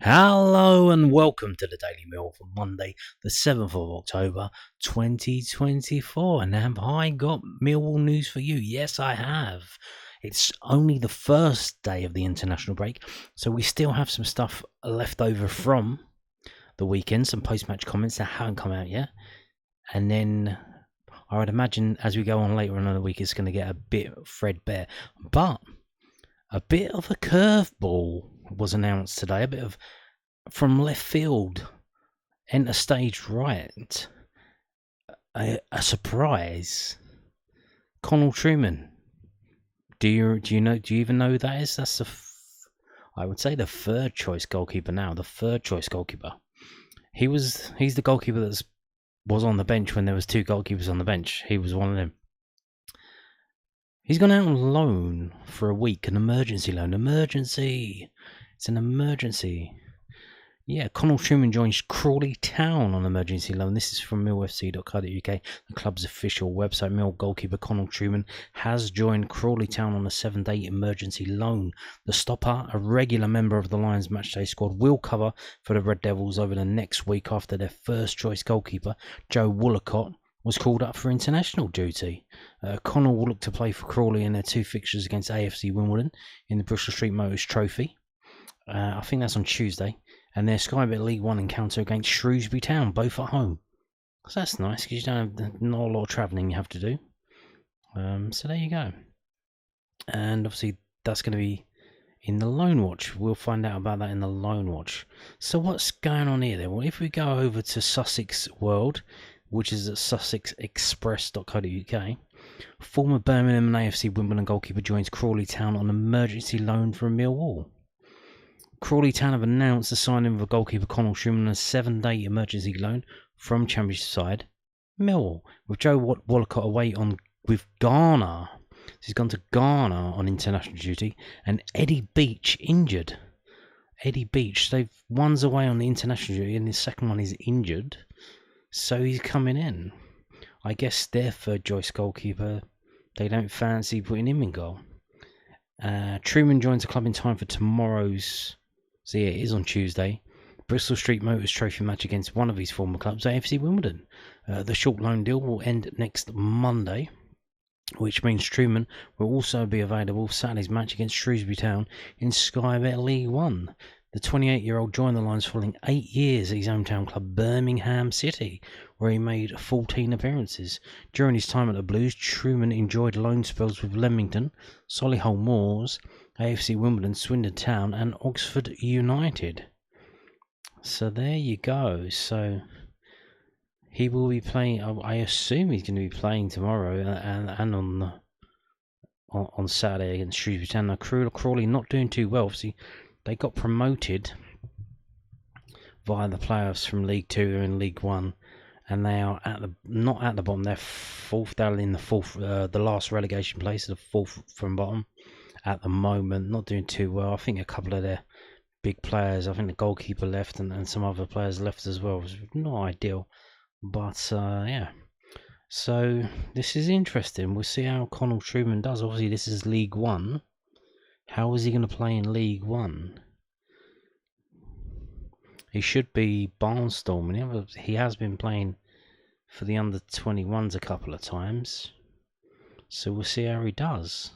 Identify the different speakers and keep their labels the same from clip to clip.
Speaker 1: Hello and welcome to the Daily Mill for Monday, the 7th of October 2024. And have I got Millwall news for you? Yes, I have. It's only the first day of the international break, so we still have some stuff left over from the weekend, some post-match comments that haven't come out yet. And then I would imagine as we go on later on in the week, it's going to get a bit threadbare. But a bit of a curveball was announced today, a bit of from left field, enter stage right, a surprise. Connal Trueman. Do you even know who that is? That's I would say the third choice goalkeeper now. The third choice goalkeeper. He's the goalkeeper that was on the bench when there was two goalkeepers on the bench. He was one of them. He's gone out on loan for a week, an emergency loan. Emergency. It's an emergency. Yeah, Connal Trueman joins Crawley Town on emergency loan. This is from millfc.co.uk, the club's official website. Mill goalkeeper Connal Trueman has joined Crawley Town on a 7-day emergency loan. The stopper, a regular member of the Lions matchday squad, will cover for the Red Devils over the next week after their first choice goalkeeper, Joe Woolacott, was called up for international duty. Connal will look to play for Crawley in their two fixtures against AFC Wimbledon in the Bristol Street Motors Trophy. I think that's on Tuesday. And their Sky Bet League One encounter against Shrewsbury Town, both at home. So that's nice because you don't have not a lot of travelling you have to do. So there you go. And obviously that's going to be in the Loanwatch. We'll find out about that in the Loanwatch. So what's going on here then? Well, if we go over to Sussex World, which is at sussexexpress.co.uk, former Birmingham and AFC Wimbledon goalkeeper joins Crawley Town on emergency loan from Millwall. Crawley Town have announced the signing of a goalkeeper Connal Trueman on a 7-day emergency loan from Championship side Millwall, with Joe Woolacott away with Ghana. So he's gone to Ghana on international duty, and Eddie Beach injured. Eddie Beach, one's away on the international duty, and the second one is injured, so he's coming in. I guess their third choice goalkeeper, they don't fancy putting him in goal. Trueman joins the club in time for tomorrow's. So yeah, it is on Tuesday. Bristol Street Motors Trophy match against one of his former clubs, AFC Wimbledon. The short loan deal will end next Monday, which means Trueman will also be available for Saturday's match against Shrewsbury Town in Sky Bet League One. The 28-year-old joined the Lions following 8 years at his hometown club Birmingham City, where he made 14 appearances. During his time at the Blues, Trueman enjoyed loan spells with Leamington, Solihull Moors, AFC Wimbledon, Swindon Town and Oxford United. So there you go. So he will be playing. I assume he's going to be playing tomorrow and on Saturday against Shrewsbury Town. Now Crawley not doing too well. Obviously, they got promoted via the playoffs from League Two. They're in League One, and they are not at the bottom. They're fourth. They're in the fourth, the last relegation place, the fourth from bottom. At the moment, not doing too well. I think a couple of their big players, I think the goalkeeper left and some other players left as well. It was not ideal, but yeah. So this is interesting. We'll see how Connal Trueman does. Obviously, this is League One. How is he going to play in League One? He should be barnstorming. He has been playing for the under-21s a couple of times. So we'll see how he does.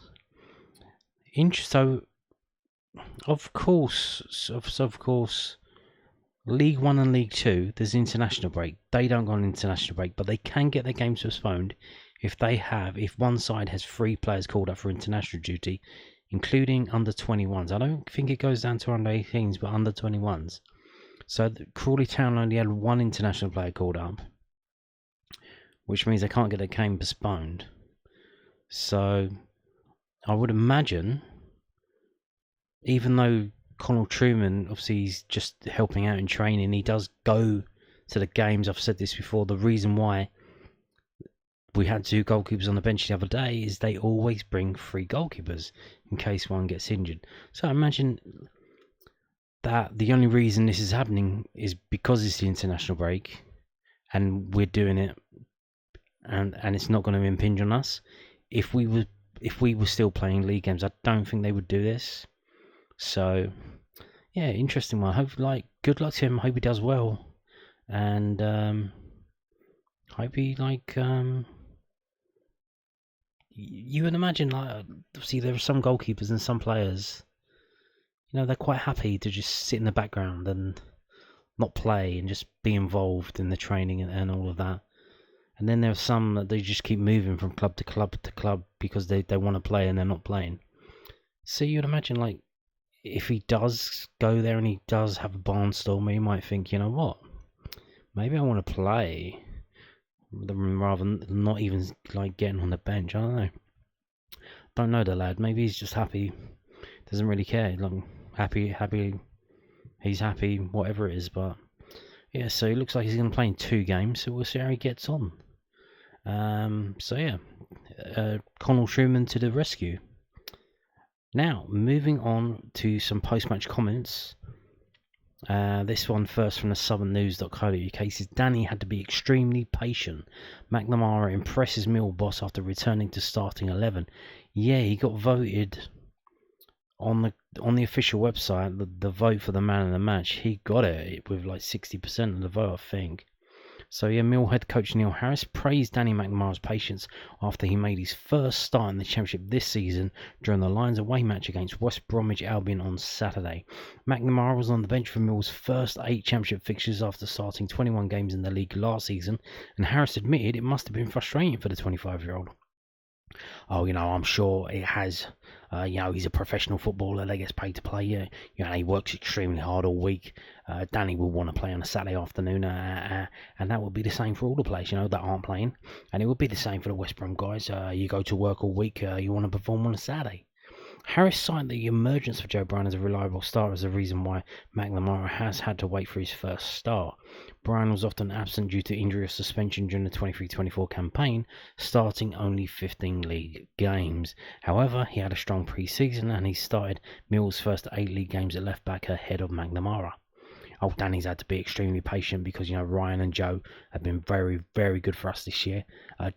Speaker 1: So, of course, League 1 and League 2, there's international break. They don't go on international break, but they can get their games postponed if one side has 3 players called up for international duty, including under-21s. I don't think it goes down to under-18s, but under-21s. So Crawley Town only had 1 international player called up, which means they can't get their game postponed. So I would imagine, even though Connal Trueman, obviously he's just helping out in training, he does go to the games. I've said this before, the reason why we had 2 goalkeepers on the bench the other day is they always bring 3 goalkeepers in case one gets injured. So I imagine that the only reason this is happening is because it's the international break and we're doing it, and it's not going to impinge on us. If we were still playing league games, I don't think they would do this. So yeah, interesting one. Hope good luck to him. Hope he does well, and hope he you would imagine obviously there are some goalkeepers and some players, they're quite happy to just sit in the background and not play and just be involved in the training and all of that. And then there are some that they just keep moving from club to club to club because they want to play and they're not playing. So you'd imagine if he does go there and he does have a barnstormer, he might think, you know what, maybe I want to play rather than not even getting on the bench. I don't know the lad. Maybe he's just happy, doesn't really care. Happy, he's happy, whatever it is. But yeah, so it looks like he's going to play in 2 games. So we'll see how he gets on. So yeah, Connal Trueman to the rescue. Now, moving on to some post-match comments. This one first from the southernnews.co.uk says Danny had to be extremely patient. McNamara impresses Mill boss after returning to starting 11. Yeah, he got voted on the official website, the vote for the man of the match. He got it with 60% of the vote, I think. So yeah, Mill head coach Neil Harris praised Danny McNamara's patience after he made his first start in the Championship this season during the Lions away match against West Bromwich Albion on Saturday. McNamara was on the bench for Mill's first 8 Championship fixtures after starting 21 games in the league last season, and Harris admitted it must have been frustrating for the 25-year-old. Oh, I'm sure it has. He's a professional footballer that gets paid to play. He works extremely hard all week. Danny will want to play on a Saturday afternoon, and that will be the same for all the players, that aren't playing. And it will be the same for the West Brom guys. You go to work all week, you want to perform on a Saturday. Harris cited the emergence of Joe Bryan as a reliable starter as the reason why McNamara has had to wait for his first start. Bryan was often absent due to injury or suspension during the 23-24 campaign, starting only 15 league games. However, he had a strong pre-season and he started Mill's first 8 league games at left back ahead of McNamara. Danny's had to be extremely patient because, Ryan and Joe have been very, very good for us this year.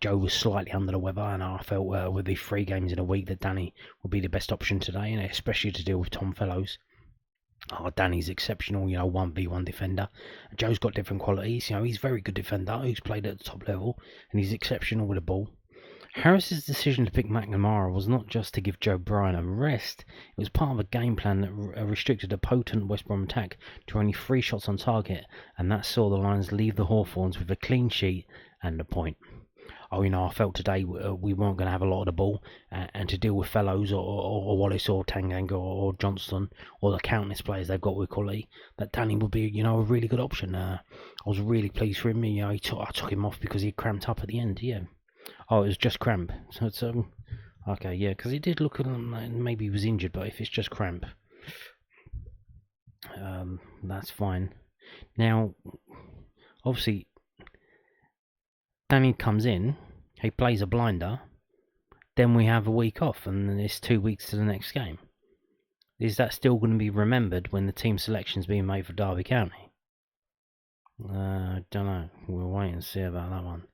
Speaker 1: Joe was slightly under the weather, and I felt with the 3 games in a week that Danny would be the best option today, and especially to deal with Tom Fellows. Danny's exceptional, 1v1 defender. Joe's got different qualities. He's a very good defender who's played at the top level, and he's exceptional with the ball. Harris's decision to pick McNamara was not just to give Joe Bryan a rest, it was part of a game plan that restricted a potent West Brom attack to only 3 shots on target, and that saw the Lions leave the Hawthorns with a clean sheet and a point. I felt today we weren't going to have a lot of the ball, and to deal with Fellows or Wallace or Tanganga or Johnston or the countless players they've got with quality, that Danny would be, a really good option. I was really pleased for him. I took him off because he cramped up at the end, yeah. Oh, it was just cramp. So it's okay, yeah, because it did look like maybe he was injured, but if it's just cramp, that's fine. Now, obviously, Danny comes in, he plays a blinder, then we have a week off, and then it's 2 weeks to the next game. Is that still going to be remembered when the team selection's being made for Derby County? Don't know. We'll wait and see about that one.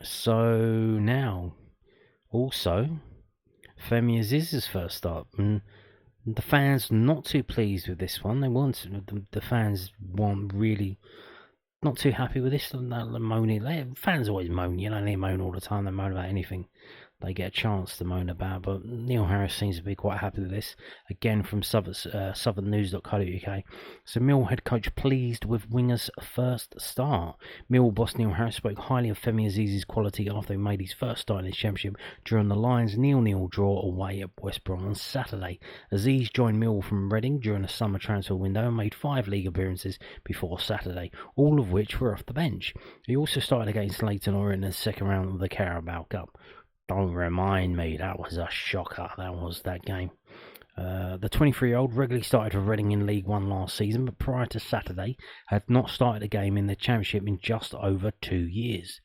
Speaker 1: So now, also, Femi Azeez's first start, and the fans not too pleased with this one. The fans weren't really not too happy with this. Moaning, fans always moan. They moan all the time. They moan about anything they get a chance to moan about. But Neil Harris seems to be quite happy with this. Again, from southernnews.co.uk. So Mill head coach pleased with Winger's first start. Mill boss Neil Harris spoke highly of Femi Azeez's quality after he made his first start in his championship during the Lions' 0-0 draw away at West Brom on Saturday. Azeez joined Mill from Reading during the summer transfer window and made 5 league appearances before Saturday, all of which were off the bench. He also started against Leyton Orient in the second round of the Carabao Cup. Don't remind me, that was a shocker, that game. The 23-year-old regularly started for Reading in League One last season, but prior to Saturday had not started a game in the Championship in just over 2 years.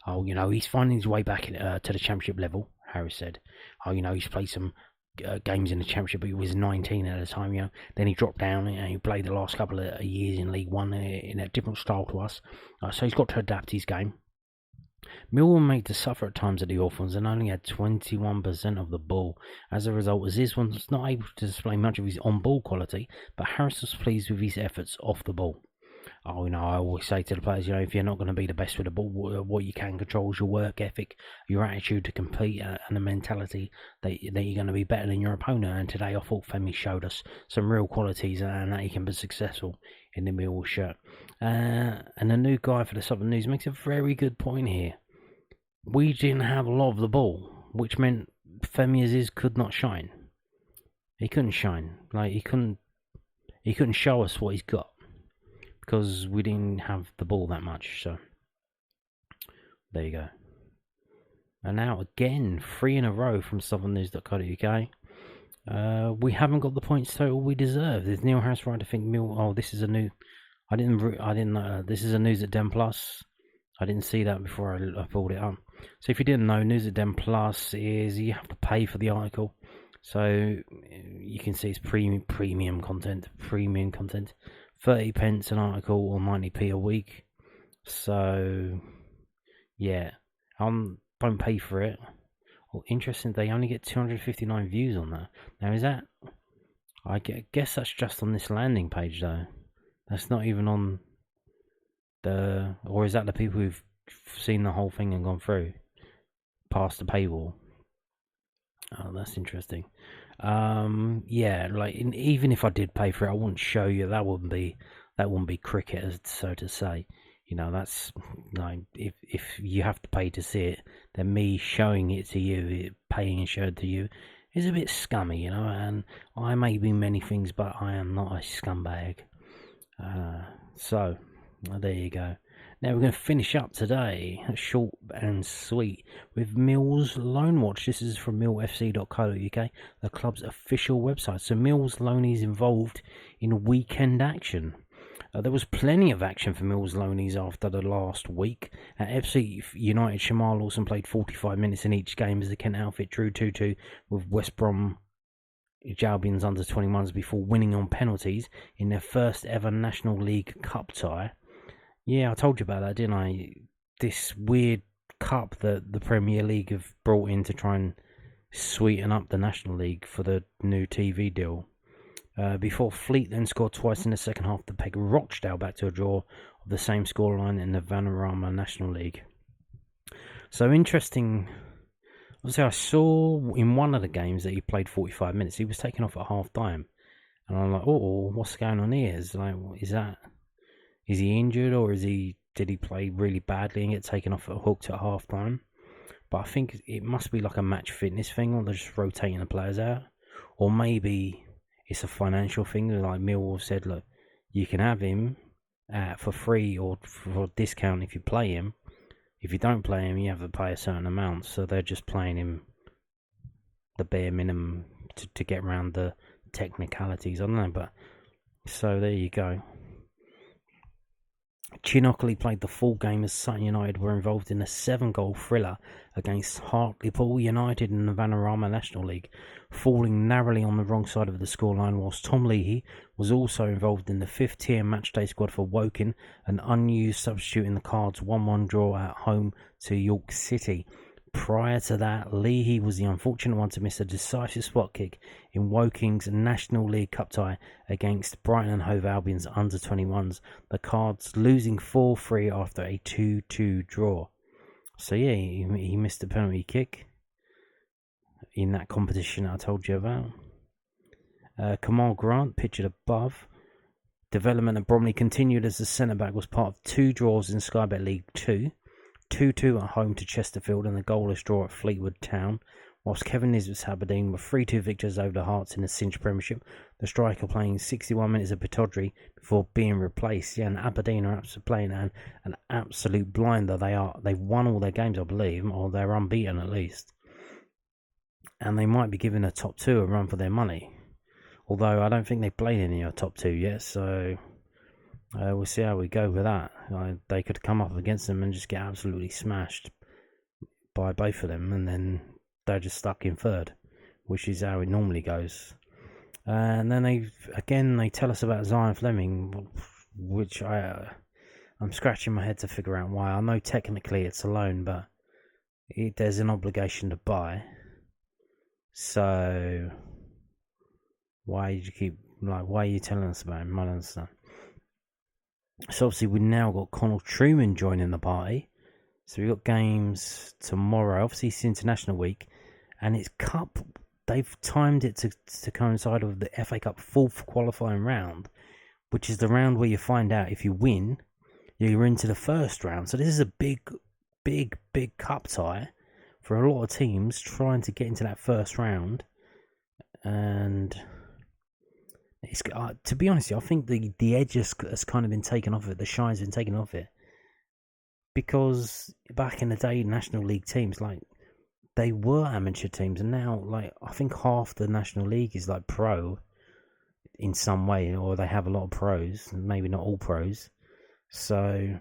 Speaker 1: He's finding his way back to the Championship level, Harris said. He's played some games in the Championship, but he was 19 at the time, Then he dropped down, he played the last couple of years in League One in a different style to us. So he's got to adapt his game. Millwall were made to suffer at times at the Orphans and only had 21% of the ball. As a result, Azeez was not able to display much of his on-ball quality, but Harris was pleased with his efforts off the ball. Oh, I always say to the players, if you're not going to be the best with the ball, what you can control is your work ethic, your attitude to compete, and the mentality that you're going to be better than your opponent. And today I thought Femi showed us some real qualities and that he can be successful in the Millwall shirt. And the new guy for the Southern News makes a very good point here. We didn't have a lot of the ball, which meant Femi Azeez could not shine. He couldn't shine. He couldn't show us what he's got, because we didn't have the ball that much. So there you go. And now again, 3 in a row from southernnews.co.uk. We haven't got the points total we deserve. There's Neil Harris right to think this is a new. I didn't know. This is a News at Den Plus. I didn't see that before I pulled it up. So if you didn't know, News at Den Plus is you have to pay for the article. So you can see it's premium content. 30 pence an article or 90p a week. So yeah, don't pay for it. Well, interesting, they only get 259 views on that. Now is that? I guess that's just on this landing page though. That's not even on the, or is that the people who've seen the whole thing and gone through past the paywall? Oh, that's interesting. Yeah, even if I did pay for it, I wouldn't show you. That wouldn't be cricket, so to say. That's if you have to pay to see it, then me showing it to you, paying and showing it to you, is a bit scummy, And I may be many things, but I am not a scumbag. So there you go. Now we're going to finish up today, short and sweet, with Mill's Loanwatch. This is from millfc.co.uk, the club's official website. So Mill's loanees involved in weekend action. There was plenty of action for Mill's loanees after the last week. At FC United, Shamar Lawson played 45 minutes in each game as the Kent outfit drew 2-2 with West Brom Albion's under-21s before winning on penalties in their first ever National League Cup tie. Yeah, I told you about that, didn't I? This weird cup that the Premier League have brought in to try and sweeten up the National League for the new TV deal. Before Fleet then scored twice in the second half to peg Rochdale back to a draw of the same scoreline in the Vanarama National League. So interesting. Obviously, I saw in one of the games that he played 45 minutes. He was taken off at half time. And I'm like, what's going on here? Is he injured, or did he play really badly and get taken off hooked at half time? But I think it must be like a match fitness thing, or they're just rotating the players out. Or maybe it's a financial thing, like Millwall said, look, you can have him for free or for a discount if you play him. If you don't play him, you have to pay a certain amount. So they're just playing him the bare minimum to get around the technicalities. I don't know, but so there you go. Chinockley played the full game as Sutton United were involved in a 7-goal thriller against Hartlepool United in the Vanarama National League, falling narrowly on the wrong side of the scoreline, whilst Tom Leahy was also involved in the 5th-tier matchday squad for Woking, an unused substitute in the Cards 1-1 draw at home to York City. Prior to that, Leahy was the unfortunate one to miss a decisive spot kick in Woking's National League Cup tie against Brighton and Hove Albion's under-21s, the Cards losing 4-3 after a 2-2 draw. So yeah, he missed a penalty kick in that competition I told you about. Kamal Grant, pictured above. Development at Bromley continued as the centre-back was part of 2 draws in Sky Bet League 2. 2-2 at home to Chesterfield and a goalless draw at Fleetwood Town, whilst Kevin Nisbet's Aberdeen were 3-2 victors over the Hearts in the Cinch Premiership, the striker playing 61 minutes of Pittodrie before being replaced. Yeah, and Aberdeen are playing an absolute blinder. They've won all their games, I believe, or they're unbeaten at least. And they might be giving the top 2 a run for their money. Although I don't think they've played any of the top 2 yet, so we'll see how we go with that. They could come up against them and just get absolutely smashed by both of them, and then they're just stuck in 3rd, which is how it normally goes. And then they tell us about Zion Fleming, which I I'm scratching my head to figure out why. I know technically it's a loan, but there's an obligation to buy. So why did you keep why are you telling us about him? I don't understand. So obviously we've now got Connal Trueman joining the party. So we've got games tomorrow. Obviously it's International Week, and it's Cup. They've timed it to coincide with the FA Cup fourth qualifying round, which is the round where you find out if you win, you're into the first round. So this is a big cup tie for a lot of teams trying to get into that first round. And it's to be honest, I think the edge has kind of been taken off it. The shine's been taken off it, because back in the day, National League teams, they were amateur teams, and now I think half the National League is pro in some way, or they have a lot of pros, maybe not all pros. So,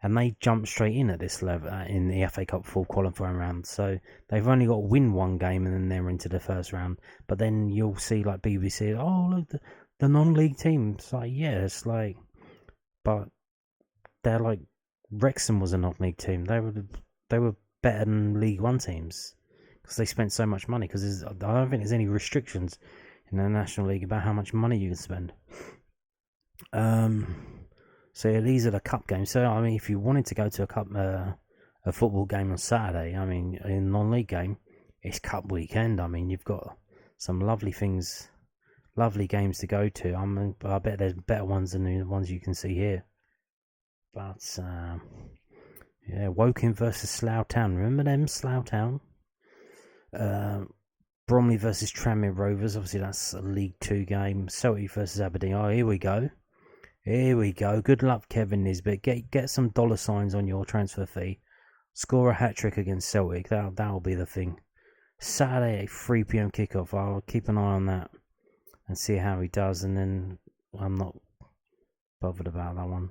Speaker 1: and they jump straight in at this level in the FA Cup full qualifying round. So they've only got to win one game and then they're into the first round. But then you'll see BBC, oh look, the non-league teams. It's but they're Wrexham was a non-league team. They were better than League One teams because they spent so much money. Because I don't think there's any restrictions in the National League about how much money you can spend. So yeah, these are the cup games. So I mean, if you wanted to go to a football game on Saturday, I mean, in a non-league game, it's cup weekend. I mean, you've got some lovely things, lovely games to go to. I bet there's better ones than the ones you can see here. But yeah, Woking versus Slough Town. Remember them, Slough Town? Bromley versus Tranmere Rovers. Obviously, that's a League 2 game. Celtic versus Aberdeen. Oh, here we go. Here we go. Good luck, Kevin Nisbet. Get some dollar signs on your transfer fee. Score a hat-trick against Celtic. That'll be the thing. Saturday at 3 p.m. kickoff. I'll keep an eye on that and see how he does. And then I'm not bothered about that one.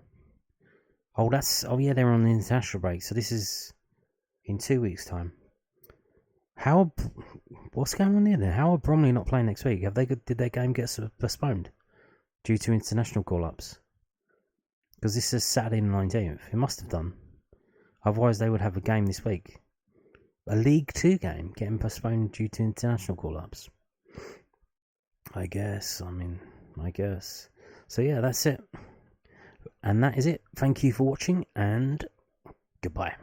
Speaker 1: Oh yeah, they're on the international break. So this is in 2 weeks' time. What's going on here then? How are Bromley not playing next week? Did their game get postponed due to international call-ups? Because this is Saturday the 19th. It must have done. Otherwise, they would have a game this week. A League 2 game getting postponed due to international call-ups. I guess. So yeah, that's it. And that is it. Thank you for watching, and goodbye.